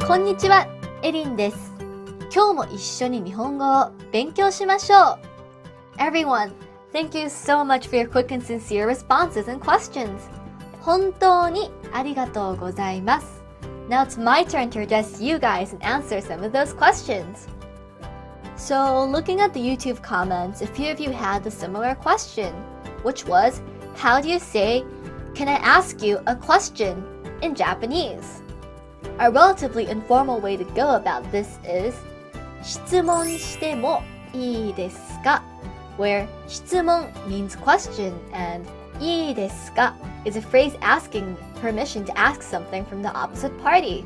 こんにちは、エリンです。今日も一緒に日本語を勉強しましょう。Everyone, thank you so much for your quick and sincere responses and questions. 本当にありがとうございます。Now it's my turn to address you guys and answer some of those questions. So, looking at the YouTube comments, a few of you had a similar question, which was, how do you say, "Can I ask you a question?" in Japanese? A relatively informal way to go about this is 質問してもいいですか? Where 質問 means question and いいですか is a phrase asking permission to ask something from the opposite party.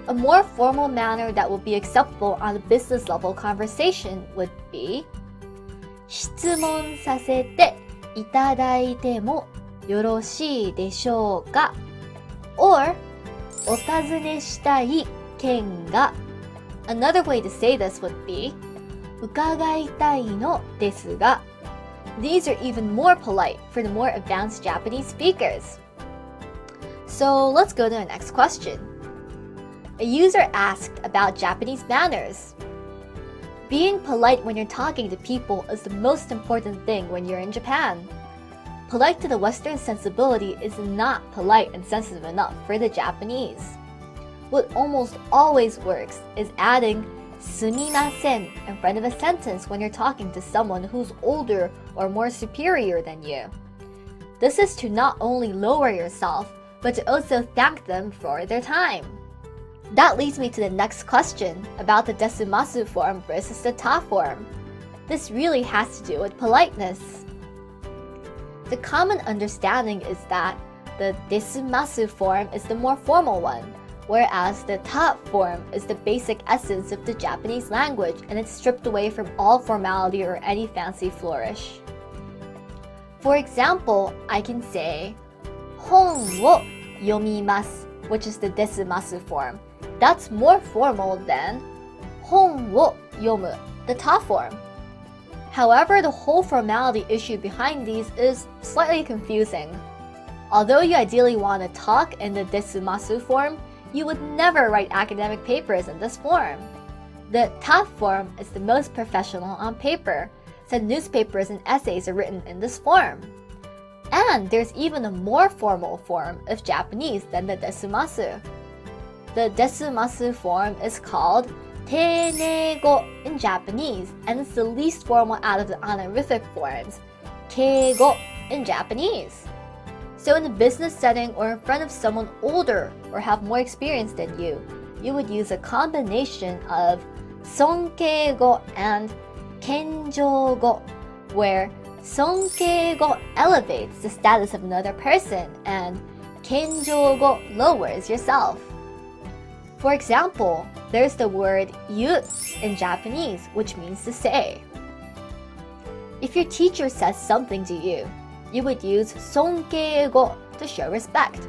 A more formal manner that will be acceptable on a business level conversation would be 質問させていただいてもよろしいでしょうか? Or お尋ねしたい件が Another way to say this would be 伺いたいのですが These are even more polite for the more advanced Japanese speakers. So let's go to the next question. A user asked about Japanese manners. Being polite when you're talking to people is the most important thing when you're in Japan. Polite to the Western sensibility is not polite and sensitive enough for the Japanese. What almost always works is adding すみません in front of a sentence when you're talking to someone who's older or more superior than you. This is to not only lower yourself, but to also thank them for their time. That leads me to the next question about the desumasu form versus the ta form. This really has to do with politeness. The common understanding is that the desumasu form is the more formal one, whereas the ta form is the basic essence of the Japanese language and it's stripped away from all formality or any fancy flourish. For example, I can say 本を読みます, which is the desumasu form. That's more formal than 本を読む, the ta form. However, the whole formality issue behind these is slightly confusing. Although you ideally want to talk in the desumasu form, you would never write academic papers in this form. The ta form is the most professional on paper, so newspapers and essays are written in this form. And there's even a more formal form of Japanese than the desumasu. The desumasu form is called teinego in Japanese, and it's the least formal out of the honorific forms, keigo in Japanese. So in a business setting or in front of someone older or have more experience than you would use a combination of sonkeigo and kenjougo, where sonkeigo elevates the status of another person and kenjougo lowers yourself. For example, there's the word yu in Japanese, which means to say. If your teacher says something to you, you would use sonkeigo to show respect.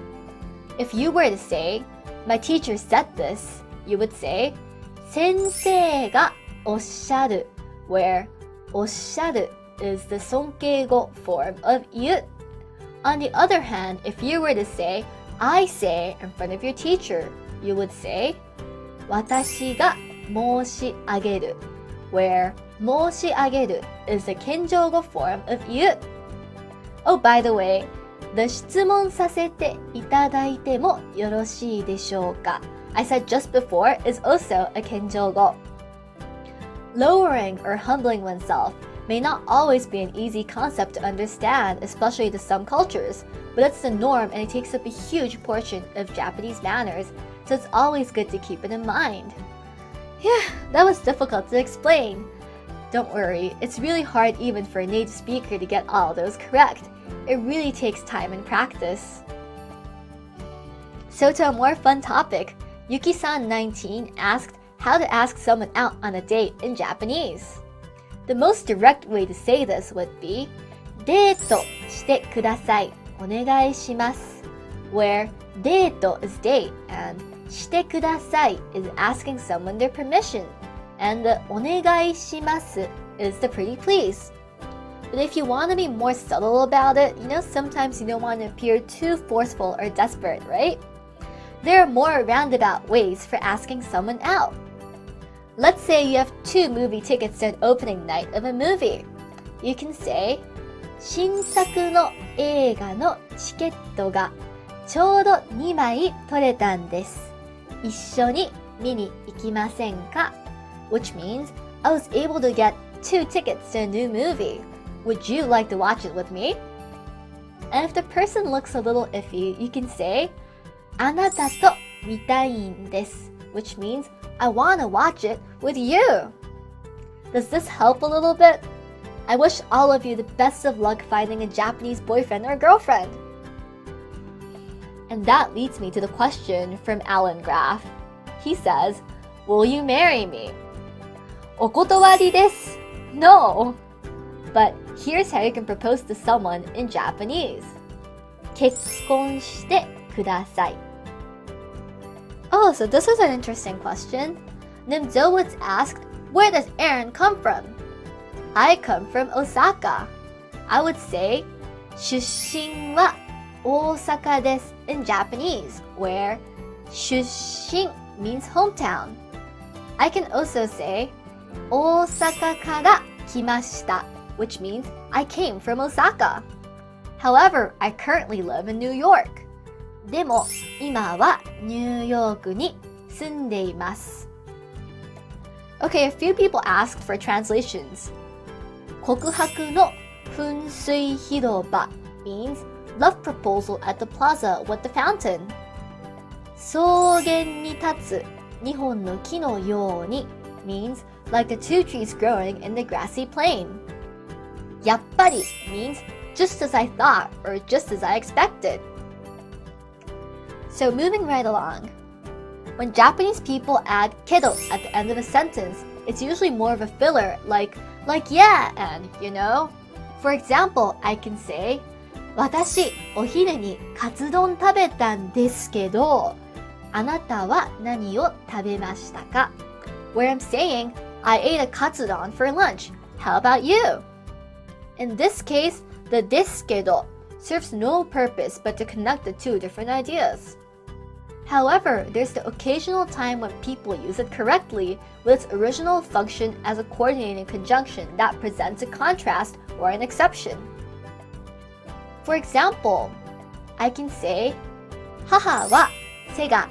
If you were to say, my teacher said this, you would say, 先生がおっしゃる, where おっしゃる is the sonkeigo form of yu. On the other hand, if you were to say, I say in front of your teacher, you would say 私が申し上げる where 申し上げる is the kenjougo form of yu. Oh, by the way, the 質問させていただいてもよろしいでしょうか I said just before is also a kenjougo. Lowering or humbling oneself may not always be an easy concept to understand, especially to some cultures, but it's the norm and it takes up a huge portion of Japanese manners, so it's always good to keep it in mind. Yeah, that was difficult to explain. Don't worry, it's really hard even for a native speaker to get all those correct. It really takes time and practice. So to a more fun topic, Yuki-san 19 asked how to ask someone out on a date in Japanese. The most direct way to say this would be デートしてください、お願いします where デート is date and してください is asking someone their permission, and the お願いします is the pretty please. But if you want to be more subtle about it, sometimes you don't want to appear too forceful or desperate, right? there are more roundabout ways for asking someone out. Let's say you have 2 movie tickets to an opening night of a movie. You can say, 新作の映画のチケットがちょうど2枚取れたんです。一緒に見に行きませんか? Which means, I was able to get 2 tickets to a new movie. Would you like to watch it with me? And if the person looks a little iffy, you can say, あなたと見たいんです. Which means, I want to watch it with you. Does this help a little bit? I wish all of you the best of luck finding a Japanese boyfriend or girlfriend. And that leads me to the question from Alan Graff. He says, will you marry me? お断りです. No. But here's how you can propose to someone in Japanese. 結婚してください. Oh, so this was an interesting question. Nimzo was asked, where does Aaron come from? I come from Osaka. I would say, 出身は大阪です in Japanese, where 出身 means hometown. I can also say, 大阪から来ました, which means I came from Osaka. However, I currently live in New York. でも今はニューヨークに住んでいます. Okay, a few people asked for translations. 告白の噴水広場 means love proposal at the plaza with the fountain. 草原に立つ2本の木のように means like the 2 trees growing in the grassy plain. やっぱり means just as I thought or just as I expected. So moving right along. When Japanese people add kedo at the end of a sentence, it's usually more of a filler like yeah and, you know. For example, I can say, 私、お昼にカツ丼食べたんですけど、あなたは何を食べましたか? Where I'm saying, I ate a katsudon for lunch. How about you? In this case, the ですけど serves no purpose but to connect the 2 different ideas. However, there's the occasional time when people use it correctly with its original function as a coordinating conjunction that presents a contrast or an exception. For example, I can say, 母は背が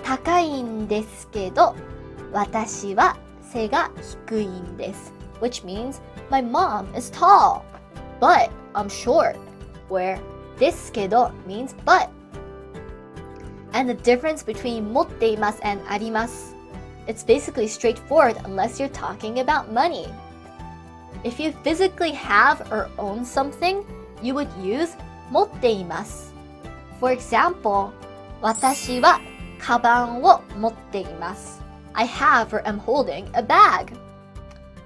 高いんですけど、私は背が低いんです. Which means, my mom is tall, but I'm short, where ですけど means but. And the difference between 持っています and あります. It's basically straightforward unless you're talking about money. If you physically have or own something, you would use 持っています. For example, 私はカバンを持っています. I have or am holding a bag.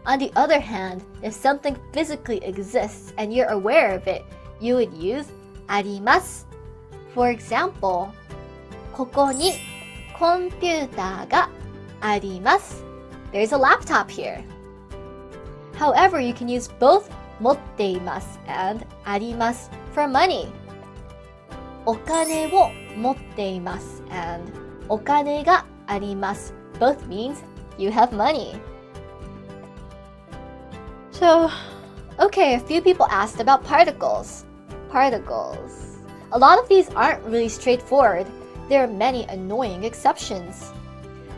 On the other hand, if something physically exists and you're aware of it, you would use あります. For example, ここにコンピューターがあります. There's a laptop here. However, you can use both 持っています and あります for money. お金を持っています and お金があります both means you have money. So, okay, a few people asked about particles. Particles. A lot of these aren't really straightforward. There are many annoying exceptions.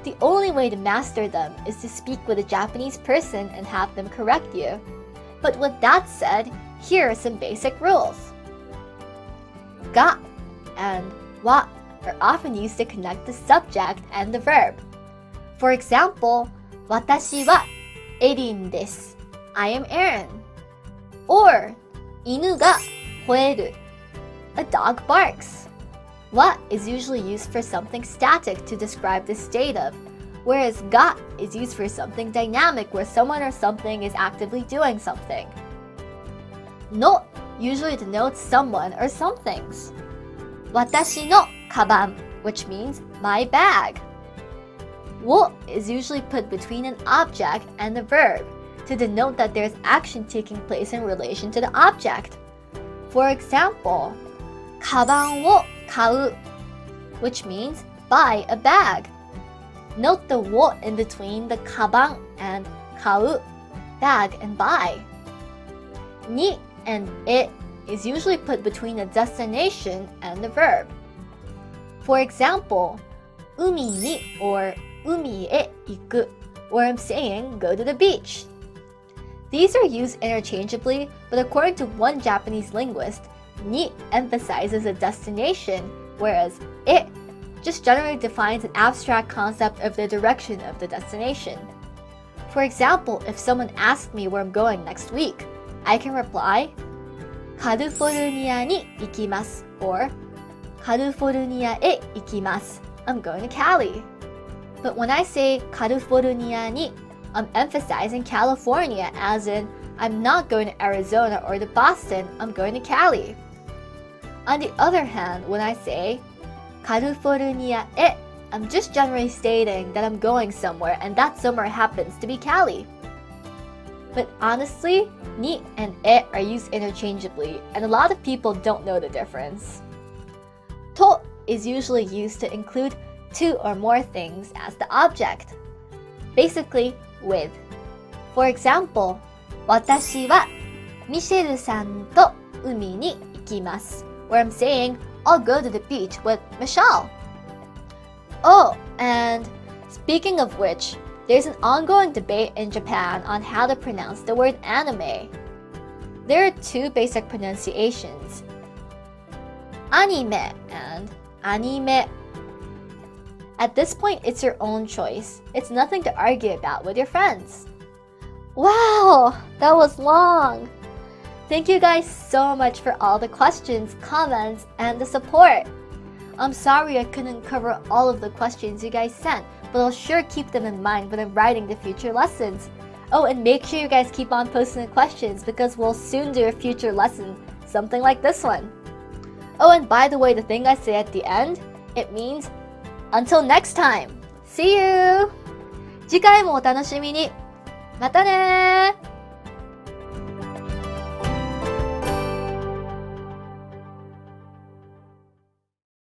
The only way to master them is to speak with a Japanese person and have them correct you. But with that said, here are some basic rules. が and は are often used to connect the subject and the verb. For example, 私はエリンです. I am Aaron. Or 犬が吠える. A dog barks. は is usually used for something static to describe the state of, whereas が is used for something dynamic where someone or something is actively doing something. の usually denotes someone or some things. 私のカバン which means my bag. を is usually put between an object and the verb to denote that there's action taking place in relation to the object. For example, カバンを買う which means buy a bag. Note the wo in between the 가방 and 가우, bag and buy. Ni and it is usually put between the destination and the verb. For example, 海に or 海へ行く, where I'm saying go to the beach. These are used interchangeably, but according to one Japanese linguist, ni emphasizes a destination, whereas it just generally defines an abstract concept of the direction of the destination. For example, if someone asks me where I'm going next week, I can reply, カリフォルニアに行きます or カリフォルニアへ行きます I'm going to Cali. But when I say カリフォルニアに, I'm emphasizing California, as in I'm not going to Arizona or to Boston, I'm going to Cali. On the other hand, when I say カリフォルニアへ, I'm just generally stating that I'm going somewhere and that somewhere happens to be Cali. But honestly, ni and e are used interchangeably, and a lot of people don't know the difference. To is usually used to include two or more things as the object. Basically, with. For example, 私はミシェルさんと海に行きます, where I'm saying I'll go to the beach with Michelle. Oh, and speaking of which, there's an ongoing debate in Japan on how to pronounce the word anime. There are two basic pronunciations, anime and anime. At this point, it's your own choice. It's nothing to argue about with your friends. Wow, that was long. Thank you guys so much for all the questions, comments, and the support. I'm sorry I couldn't cover all of the questions you guys sent, but I'll sure keep them in mind when I'm writing the future lessons. Oh, and make sure you guys keep on posting the questions because we'll soon do a future lesson, something like this one. Oh, and by the way, the thing I say at the end, it means until next time. See you! 次回もお楽しみに。またねー!